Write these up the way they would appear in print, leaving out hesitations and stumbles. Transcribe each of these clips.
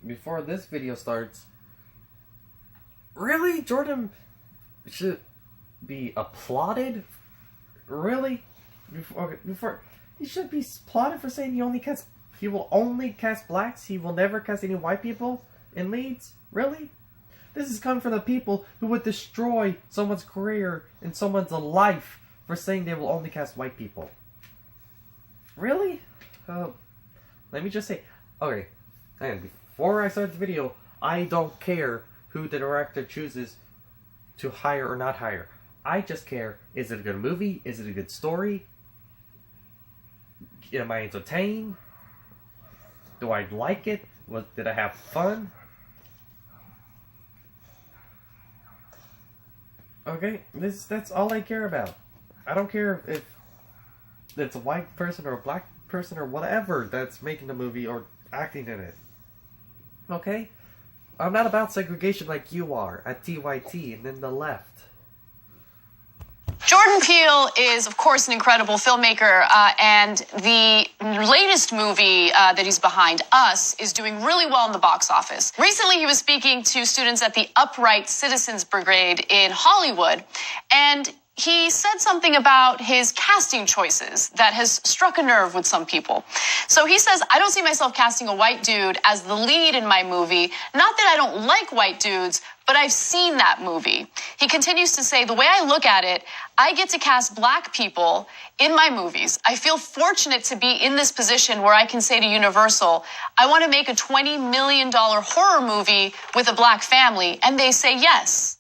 before this video starts, really? Jordan should be applauded? Really? Before he should be applauded for saying he will only cast blacks? He will never cast any white people in leads? Really? This is coming from the people who would destroy someone's career and someone's life for saying they will only cast white people. Really? Let me just say, okay, and before I start the video, I don't care who the director chooses to hire or not hire. I just care, is it a good movie? Is it a good story? Am I entertained? Do I like it? Did I have fun? Okay, that's all I care about. I don't care if it's a white person or a black person or whatever that's making the movie or acting in it. Okay? I'm not about segregation like you are at TYT and then the left. Jordan Peele is, of course, an incredible filmmaker, and the latest movie that he's behind, Us, is doing really well in the box office. Recently, he was speaking to students at the Upright Citizens Brigade in Hollywood, and he said something about his casting choices that has struck a nerve with some people. So he says, I don't see myself casting a white dude as the lead in my movie. Not that I don't like white dudes, but I've seen that movie. He continues to say, the way I look at it, I get to cast black people in my movies. I feel fortunate to be in this position where I can say to Universal, I want to make a $20 million horror movie with a black family, and they say yes.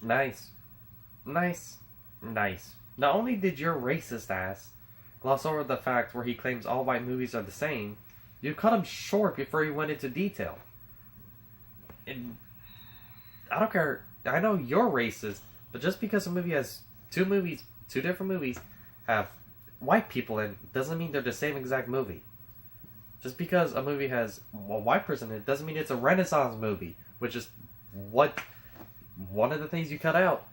Nice. Nice. Nice. Not only did your racist ass gloss over the fact where he claims all white movies are the same, you cut him short before he went into detail. And I don't care. I know you're racist, but just because a movie has two different movies, have white people in, doesn't mean they're the same exact movie. Just because a movie has a white person in it, doesn't mean it's a Renaissance movie, which is one of the things you cut out.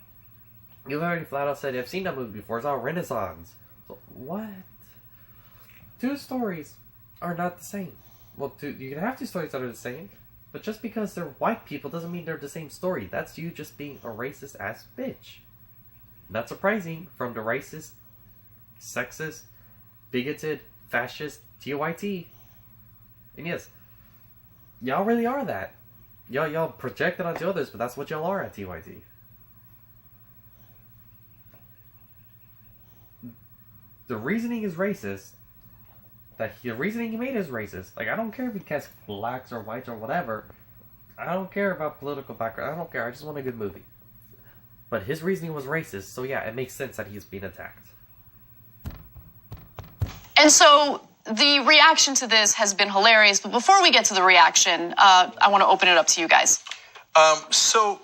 You've already flat out said, I've seen that movie before, it's all Renaissance. So, what? Two stories are not the same. Well, you can have two stories that are the same, but just because they're white people doesn't mean they're the same story. That's you just being a racist ass bitch. Not surprising from the racist, sexist, bigoted, fascist TYT. And yes, y'all really are that. Y'all project it onto others, but that's what y'all are at TYT. The reasoning is racist. The reasoning he made is racist. Like, I don't care if he casts blacks or whites or whatever. I don't care about political background. I don't care. I just want a good movie. But his reasoning was racist, so yeah, it makes sense that he's being attacked. And so the reaction to this has been hilarious. But before we get to the reaction, I want to open it up to you guys. So,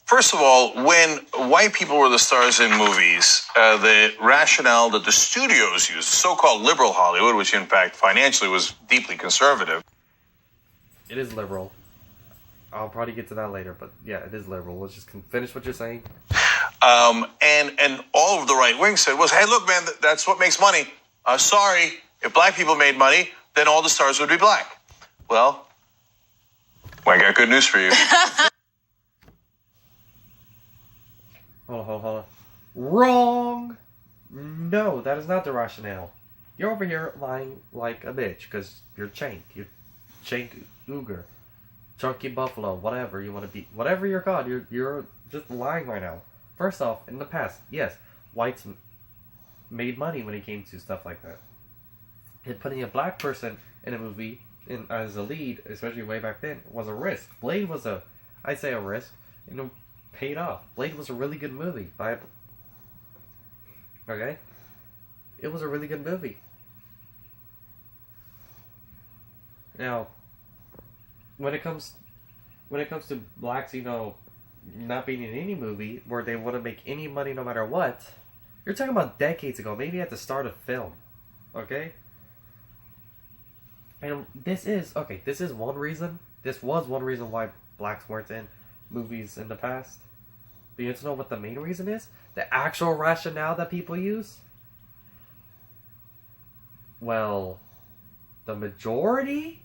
first of all, when white people were the stars in movies, the rationale that the studios used, so-called liberal Hollywood, which in fact financially was deeply conservative. It is liberal. I'll probably get to that later, but yeah, it is liberal. Let's just finish what you're saying. And all of the right wing said was, hey, look, man, that's what makes money. Sorry, if black people made money, then all the stars would be black. Well, I got good news for you. Hold on. Wrong! No, that is not the rationale. You're over here lying like a bitch, because you're Chank. You're Chank Uger. Chunky Buffalo, whatever you want to be. Whatever you're called, you're just lying right now. First off, in the past, yes, whites made money when it came to stuff like that. And putting a black person in a movie as a lead, especially way back then, was a risk. Blade was I'd say a risk, and it paid off. Blade was a really good movie. Okay? It was a really good movie. Now, when it comes to blacks, not being in any movie where they want to make any money no matter what, you're talking about decades ago, maybe at the start of film. Okay? And this is one reason. This was one reason why blacks weren't in movies in the past. But you want to know what the main reason is? The actual rationale that people use? Well, the majority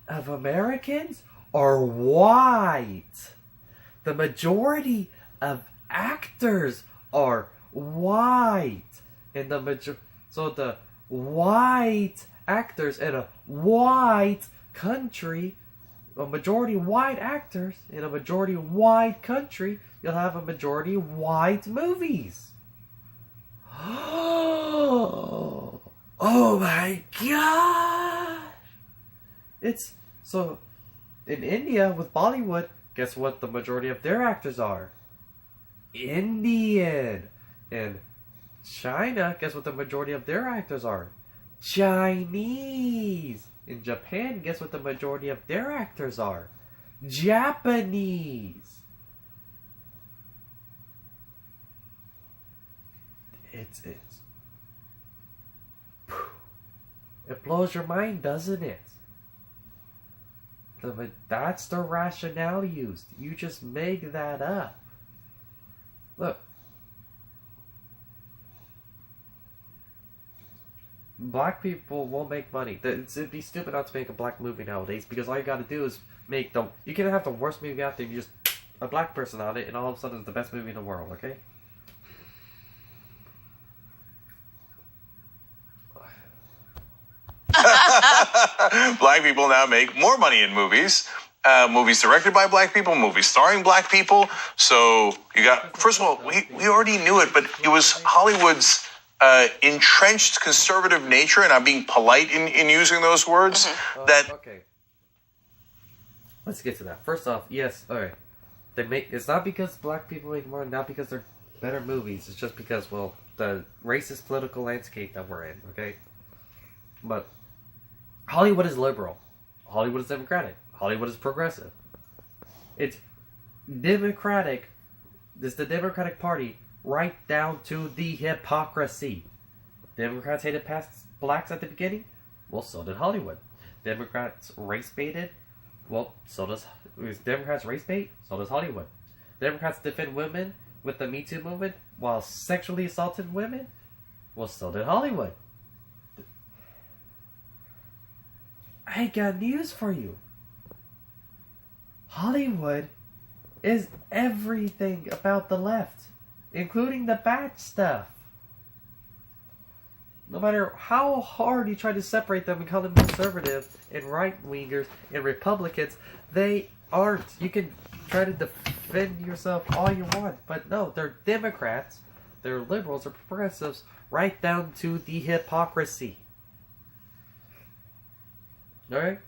of Americans are white. The majority of actors are white. And so the white actors in a white country, a majority white actors in a majority white country, you'll have a majority white movies. Oh my god! It's so in India with Bollywood, guess what the majority of their actors are? Indian. And China, guess what the majority of their actors are? Chinese. In Japan, guess what the majority of their actors are? Japanese. It blows your mind, doesn't it? That's the rationale used. You just make that up. Look. Black people won't make money. It'd be stupid not to make a black movie nowadays because all you gotta do is make the... You can have the worst movie out there and you just... a black person on it and all of a sudden it's the best movie in the world, okay? Black people now make more money in movies. Movies directed by black people, movies starring black people. So you got... First of all, we already knew it, but it was Hollywood's entrenched conservative nature, and I'm being polite in using those words, that... Okay. Let's get to that. First off, yes, alright. It's not because black people make more, not because they're better movies. It's just because, well, the racist political landscape that we're in, okay? But Hollywood is liberal. Hollywood is democratic. Hollywood is progressive. It's democratic. It's the Democratic Party right down to the hypocrisy. Democrats hated past blacks at the beginning. Well, so did Hollywood. Democrats race baited. Well, so does... Democrats race bait. So does Hollywood. Democrats defend women with the Me Too movement while sexually assaulted women. Well, so did Hollywood. I got news for you. Hollywood is everything about the left, including the bad stuff. No matter how hard you try to separate them and call them conservative and right-wingers and Republicans, they aren't. You can try to defend yourself all you want, but no, they're Democrats, they're liberals, they're progressives, right down to the hypocrisy. Alright?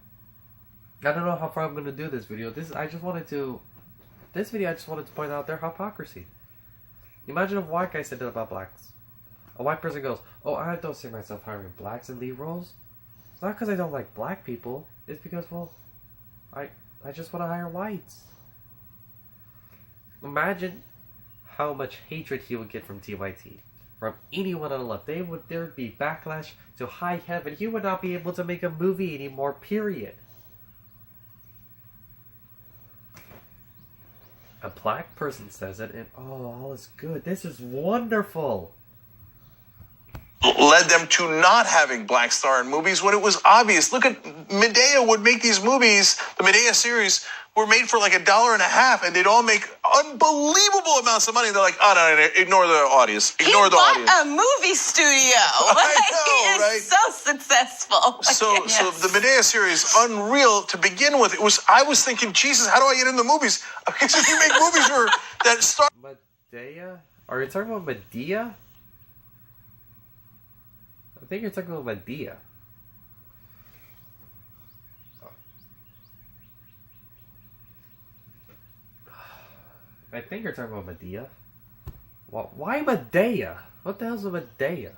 I don't know how far I'm going to do this video. This video, I just wanted to point out their hypocrisy. Imagine if a white guy said that about blacks. A white person goes, oh, I don't see myself hiring blacks in lead roles. It's not because I don't like black people. It's because, well, I just want to hire whites. Imagine how much hatred he would get from TYT. From anyone on the left. There would be backlash to high heaven. He would not be able to make a movie anymore, period. A black person says it, and oh, all is good. This is wonderful. Led them to not having black star in movies when it was obvious. Look at Medea would make these movies. The Medea series were made for like $1.50, and they'd all make unbelievable amounts of money. They're like, oh no, ignore the audience. Ignore the audience. He bought a movie studio. I know, he is so successful. So the Medea series, unreal to begin with. I was thinking, Jesus, how do I get in the movies? Because if you make movies that start... Medea? Are you talking about Medea? I think you're talking about Medea. I think you're talking about Medea. Why Medea? What the hell's a Medea?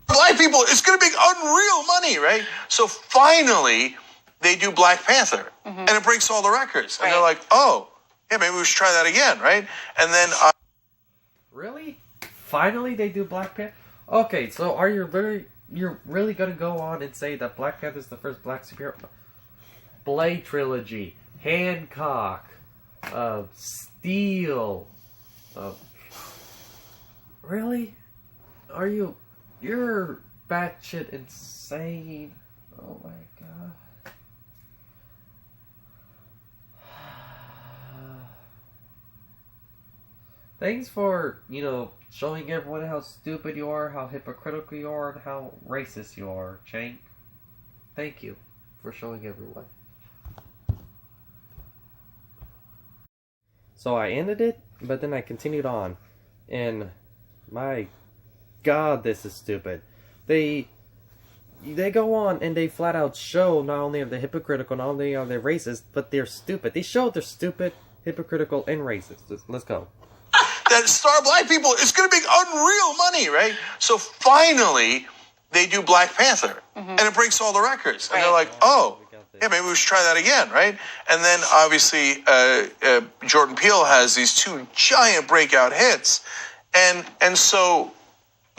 Black people, it's going to make unreal money, right? So finally, they do Black Panther, and it breaks all the records. And they're like, oh, yeah, maybe we should try that again, right? And then... Really? Finally they do Black Panther? Okay, so are you're really going to go on and say that Black Panther is the first black superhero? Blade Trilogy, Hancock, Steel. Really? You're batshit insane. Oh my god. Thanks for, showing everyone how stupid you are, how hypocritical you are, and how racist you are, Chank. Thank you for showing everyone. So I ended it, but then I continued on. And my god, this is stupid. They go on and they flat out show not only are they hypocritical, not only are they racist, but they're stupid. They show they're stupid, hypocritical, and racist. Let's go. That star black people, it's going to make unreal money, right? So finally, they do Black Panther, and it breaks all the records. And they're like, oh, yeah, maybe we should try that again, right? And then, obviously, Jordan Peele has these 2 giant breakout hits. And so,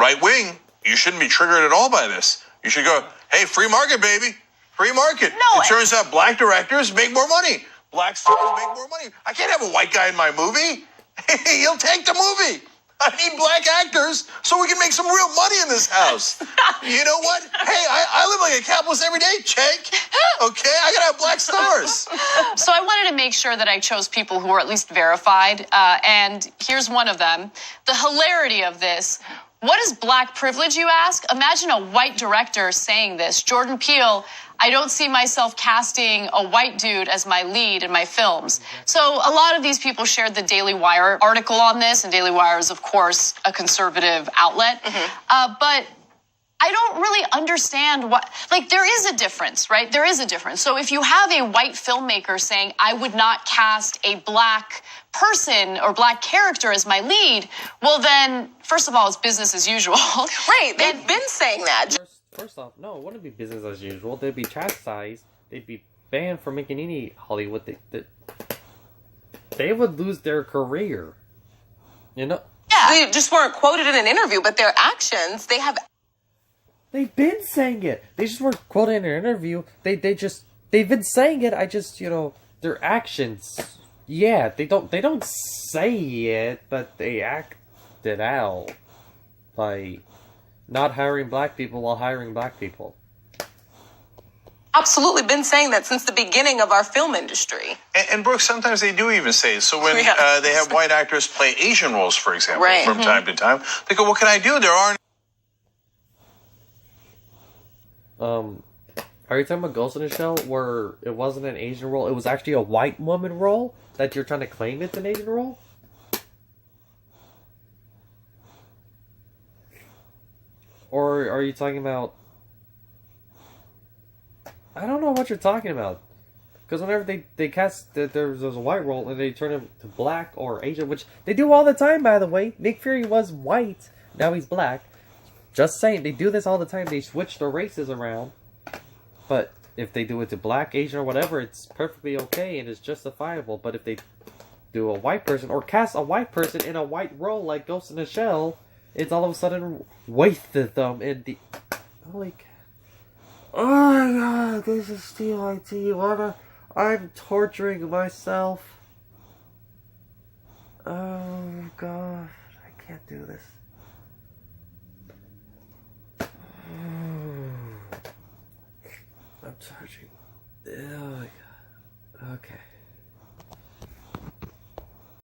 right wing, you shouldn't be triggered at all by this. You should go, hey, free market, baby. Free market. No, it turns out black directors make more money. Black stars make more money. I can't have a white guy in my movie. He'll take the movie. I need black actors so we can make some real money in this house. You know what? Hey, I live like a capitalist every day, Chank. Okay, I gotta have black stars. So I wanted to make sure that I chose people who were at least verified, and here's one of them. The hilarity of this. What is black privilege, you ask? Imagine a white director saying this. Jordan Peele, I don't see myself casting a white dude as my lead in my films. So a lot of these people shared the Daily Wire article on this, and Daily Wire is, of course, a conservative outlet. But I don't really understand what, there is a difference, right? There is a difference. So if you have a white filmmaker saying, I would not cast a black person or black character as my lead, well then, first of all, it's business as usual. Right, they've been saying that. First off, no, it wouldn't be business as usual. They'd be chastised. They'd be banned from making any Hollywood. They would lose their career. Yeah, they just weren't quoted in an interview, but their actions, They've been saying it. They just weren't quoted in an interview. They've been saying it. I just, their actions. Yeah, they don't say it, but they act it out by not hiring black people while hiring black people. absolutely been saying that since the beginning of our film industry. And Brooke, sometimes they do even say it. So when they have white actors play Asian roles, for example, from time to time, they go, what can I do? There aren't. Are you talking about Ghost in the Shell, where it wasn't an Asian role, it was actually a white woman role, that you're trying to claim it's an Asian role? Or are you talking about... I don't know what you're talking about. Because whenever they cast that there's a white role and they turn him to black or Asian, which they do all the time, by the way. Nick Fury was white, now he's black. Just saying, they do this all the time. They switch the races around. But if they do it to black, Asian, or whatever, it's perfectly okay and it's justifiable. But if they do a white person, or cast a white person in a white role like Ghost in the Shell, it's all of a sudden wasted them in the... Like... Oh my god, this is TYT. I'm torturing myself. Oh god.